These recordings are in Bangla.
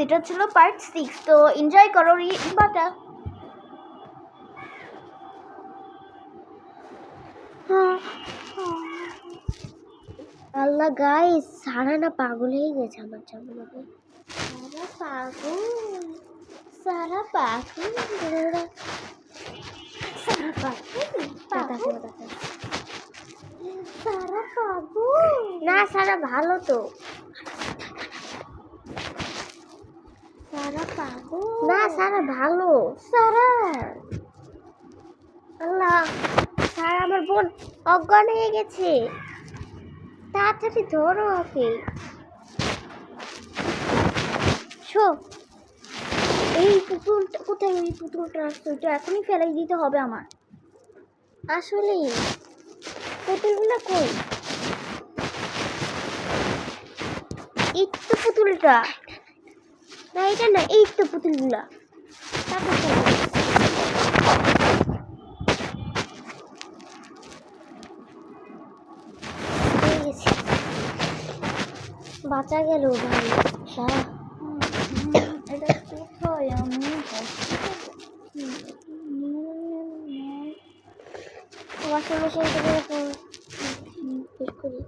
এটা ছিল পার্ট 6। তো এনজয় করো। বাটা আল্লাহ গাইস, সারা না পাগল হয়ে গেছে আমার জন্মদিনে। সারা পাগল না, সারা ভালো তো। সারা পাগল না, সারা ভালো। সারা আল্লাহ, সারা আমার বোন অজ্ঞান হয়ে গেছে। তাড়াতাড়ি ধরো ওকে। শো, এই পুতুলটা কোথায়? এই পুতুলটা আসছে, ওইটা এখনই ফেলাই দিতে হবে আমার। আসলে পুতুলগুলো কই? এই তো পুতুলটা। না, এটা না, এই তো পুতুলগুলা। বাঁচা গেল ভাই। হ্যাঁ, এটা কোথায়? আমি ওয়াশিং মেশিন থেকে বের করি।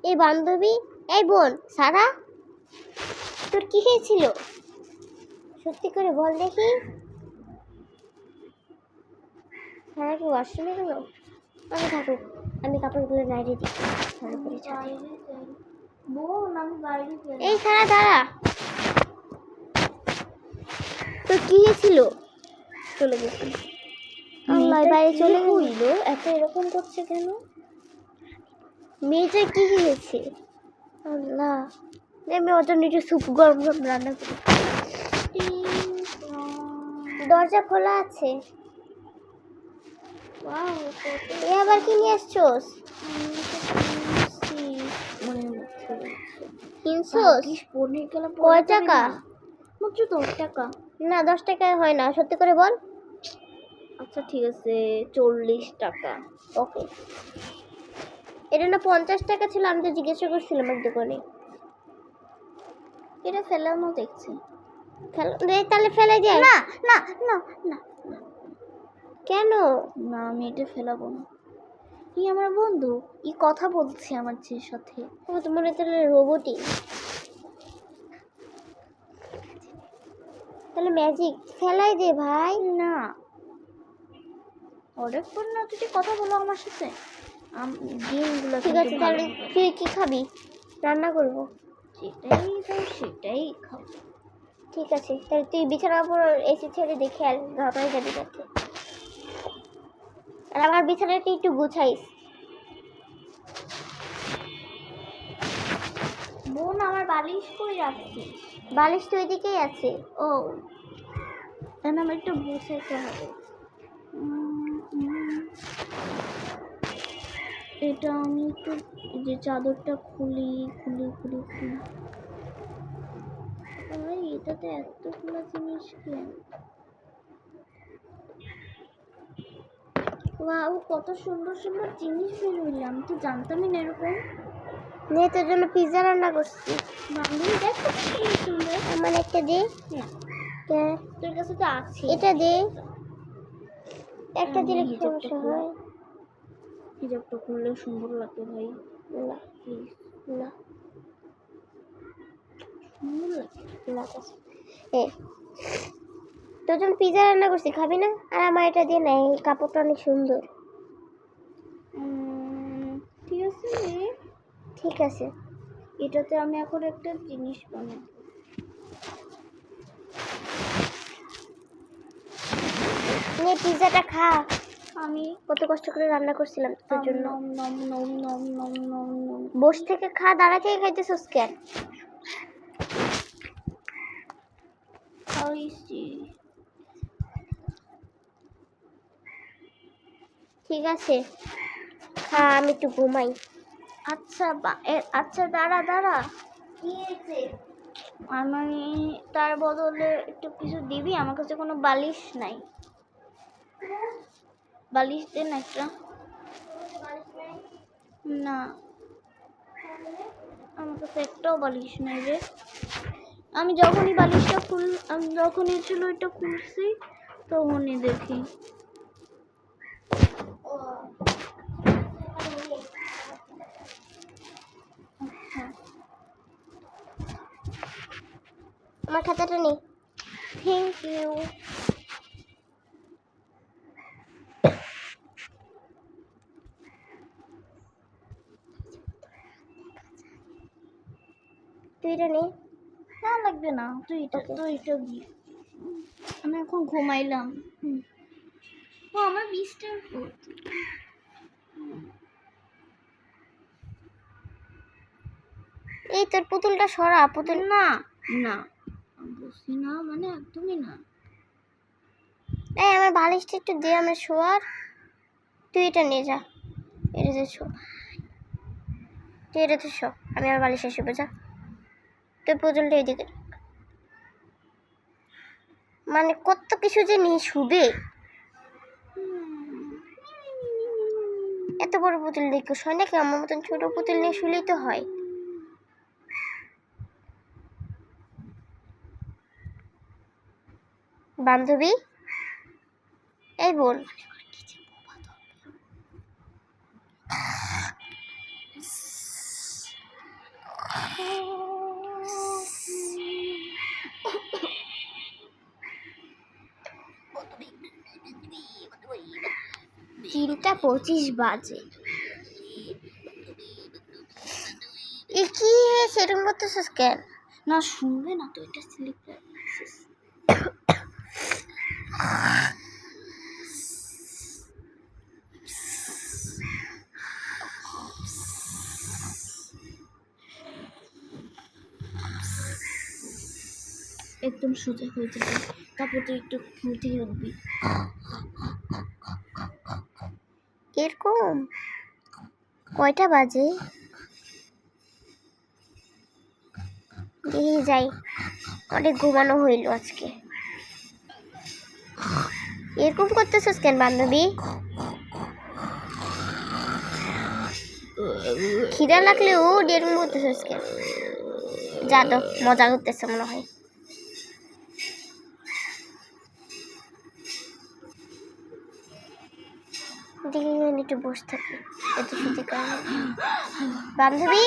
এই বান্ধবী, এই বোন সারা, তোর কি হয়েছিল? সত্যি করে বল দেখি। সারা কি ওয়াশরুমে গেল? আমি থাকুক, আমি কাপড়গুলো নাইড়ে দিই। ভালো করে ছাড়ি। বোন, আমি বাইরে গেলাম। এই সারা দাঁড়া, তোর কি হয়েছিল? চলে গেছি। আল্লাহ, বাইরে চলে হইল, এত এরকম করছে কেন? মেয়েটার কি হয়েছে? আল্লাহ, আমি ওর জন্য একটু স্যুপ গরম গরম রান্না করি। দরজা খোলা আছে। এ আবার কি নিয়ে আসছোস? কিনছোস? কয় টাকা? মাত্র 10 টাকা। না, 10 টাকায় হয় না, সত্যি করে বল। আচ্ছা ঠিক আছে, 40 টাকা। ওকে। এটা না 50 টাকা ছিল, আমি তো জিজ্ঞাসা করছিলাম এক দোকানে। এটা ফেলানো দেখছি। তাহলে ফেলে যাই। না না না না, কেন? না আমি এটা ফেলাবো না। আমার বন্ধু কথা বলছে আমার সাথে। ও তো মনে তাহলে রোবটই। তাহলে ম্যাজিক ফেলাই দে ভাই। না, অর্ডার কর না, তুই কথা বলো আমার সাথে। ডিমগুলো ঠিক আছে, তাহলে তুই কি খাবি? রান্না করবো। সেটাই দাও, সেটাই খাবো। ঠিক আছে, তাহলে তুই বিছানার উপর এসি ছেড়ে দেখে আর ঘটনায় যাবি যাতে। আর আমার বিছানাটা একটু গুছাইস। বোন, আমার বালিশ কই রাখছি? বালিশ তো ওইদিকেই আছে। ও, তাহলে আমার একটু গুছাইতে হবে। এটা আমি একটু যে চাদরটা খুলি খুলি খুলি খুলি। এটাতে এতগুলো জিনিস কেন? ওয়াও, কত সুন্দর সুন্দর জিনিস বের হইলো, আমি তো জানতামই না এরকম। নে, তোর জন্য পিৎজা রান্না করছি। বান্ধবী দেখ কত সুন্দর সুন্দর। আমার একটা দে। না, কে? তোর কাছে তো আছে। এটা দে। একটা দিলে কি সমস্যা হয়? হিজাবটা খুললে সুন্দর লাগে ভাই। না প্লিজ, না সুন্দর লাগে। না। এ, তোর জন্য পিৎজা রান্না করছি, খাবি না? আর আমার এটা দিয়ে না, এই কাপড়টা অনেক সুন্দর। ঠিক আছে নে। ঠিক আছে। এটাতে আমি এখন একটা জিনিস বানাবো। নে, পিৎজাটা খা। আমি কত কষ্ট করে রান্না করছিলাম তোর জন্য। নম নম নম নম নম নম নম। বস থেকে খা, দাঁড়া থেকে খাইতেছিস কেন? খাইছি। ঠিক আছে, খা, আমি একটু ঘুমাই। আচ্ছা আচ্ছা, দাঁড়া দাঁড়া। কি হয়েছে? আমি তার বদলে একটু কিছু দিবি? আমার কাছে কোনো বালিশ নাই। বালিশ দেন একটা। না, আমার কাছে একটাও বালিশ নেই রে। আমি যখনই বালিশটা আমি যখনই ছিল এটা খুলছি তখনই দেখি। আমার খাতাটা নেই। Thank you. তুই এটা নে। না লাগবে না, তুই এটা গিয়ে আমি এখন ঘুমাইলাম। ও আমার 20টা এই তোর পুতুলটা সরা, পুতুল না না বসি না, মানে একদমই না। এই আমার বালিশটা একটু দে আমার শোয়ার। তুই এটা নিয়ে যা, এটা শো, তুই এটাতে শো, আমি আমার বালিশে শুবে যা। তুই পুতুলটা এদিকে রাখ। মানে কত কিছু যে নিয়ে শুবে। এত বড় পুতুল দেখো হয় নাকি? আমার মতন ছোট পুতুল নিয়ে শুলেই তো হয়। বান্ধবী, এই বোন, তিনটা 25 বাজে। এ কি সেরকম করতেছিস কেন? না শুনবে না তো, এটা স্লিপ। একদম সোজা হয়ে যাবে, তারপর তুই একটু ঘুম থেকে উঠবি। এরকম কয়টা বাজে? দেখি যাই, অনেক ঘুমানো হইল আজকে। এরকম করতেছিস কেন বান্ধবী? খিদা লাগলে ও এরকম করতেছিস কেন? যা তো, মজা করতেছে মনে হয়। দেখি একটু বসে থাকি, এত শুতে কারণে। বান্ধবী,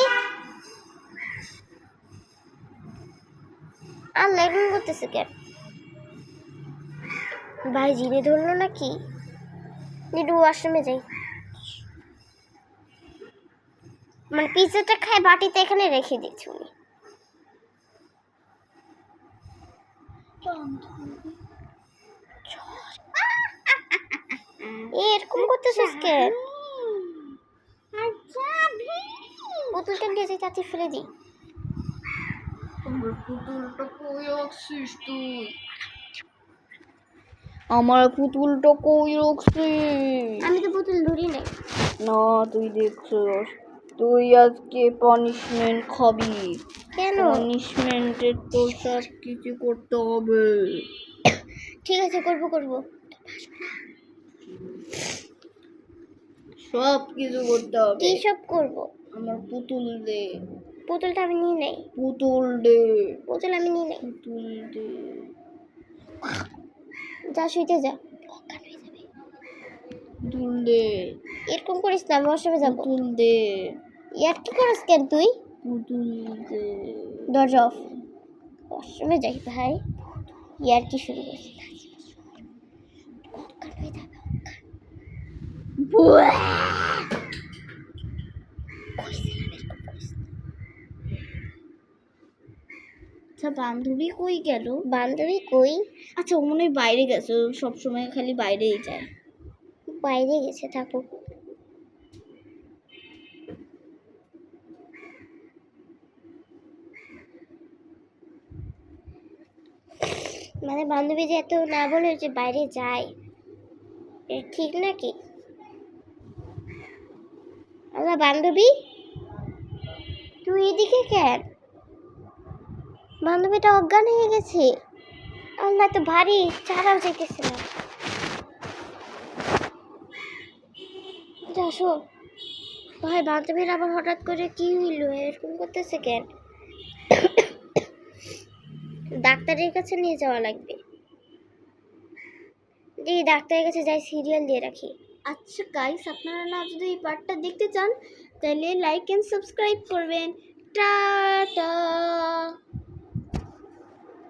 আর এরকম করতেছে কেন? ভাই জিনে ধরলো নাকি? একটু ওয়াশরুমে যাই। মানে পিৎজাটা খাই বাটিতে এখানে রেখে দিচ্ছি উনি। এরকম করতেছিস কেন? পুতুলটা নিয়ে যাই, চাচি ফেলে দিই। আমার পুতুলটা কই রাখছিস? আমি তো পুতুল ধরি নাই। না তুই দেখছিস, তুই আজকে পানিশমেন্ট খাবি। কেন? পানিশমেন্টের তো সব কিছু করতে হবে। ঠিক আছে, করবো করবো। সব কিছু করতে হবে। কি সব করবো? আমার পুতুল দে। পুতুলটা আমি নিয়ে নাই। পুতুল দে। পুতুল আমি নিয়ে নাই। পুতুল দে। যা শুইতে যা। পুতুল দে। এরকম করিস না, আমি ওয়াশরুমে যাবো। পুতুল দে। ইয়ার কি করিস কেন তুই? পুতুল দে। দরজা অফ। ওয়াশরুমে যাই ভাই, ইয়ার কি শুরু করছিস? আচ্ছা বান্ধবী কই গেল? বান্ধবী কই? আচ্ছা ও মনে হয় বাইরে গেছে, ও সবসময় খালি বাইরেই যায়। বাইরে গেছে, থাকুক। মানে বান্ধবী যে এত না বলে যে বাইরে যায়, এটা ঠিক নাকি? আল্লাহ বান্ধবী, তুই এদিকে কেন? বান্ধবীটা অজ্ঞান হয়ে গেছে। আল্লাহ তো ভারী, চারাও যেতেছে না। আসো ভাই, বান্ধবীর আবার হঠাৎ করে কি হইলো? এরকম করতেছে কেন? ডাক্তারের কাছে নিয়ে যাওয়া লাগবে। দেখি ডাক্তারের কাছে যাই, সিরিয়াল দিয়ে রাখি। আচ্ছা গাইস, আপনারা না যদি এই পার্টটা দেখতে চান তাহলে লাইক এন্ড সাবস্ক্রাইব করবেন। টাটা।